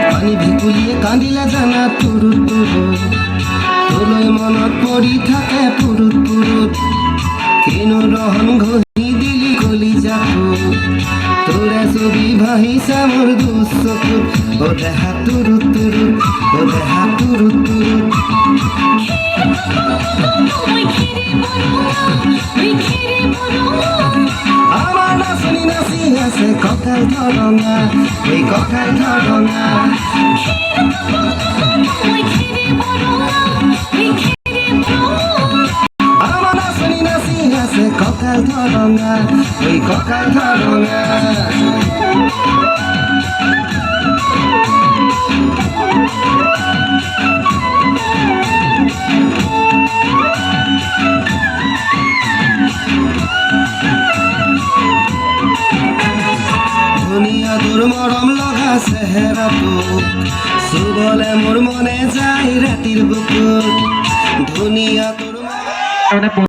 পানি ভেকুলিয়ে কান্দিলে জানা তুরু তুরু তোলৈ মনত পৰি থাকে পুৰুত পুৰুত কিনো ৰহন ঘঁহি দিলি কলিজাটো তোৰে ছবি ভাহিছে মোৰ দুচকুত অ দেহা তুৰুত তুৰুত অ দেহা তুৰুত তুৰুত আমার নাচনি নাচি আছে কঁকাল ধরঙা এই কঁকাল ধরঙা আমার নাচনি নাচি আছে কঁকাল ধরঙা এই কঁকাল ধরঙা ধুনীয়া তোৰ মৰম লগা চেহেৰাটো চুবলে মোৰ মনে যায় ৰাতিৰ বুকুত ধুনীয়া তোৰ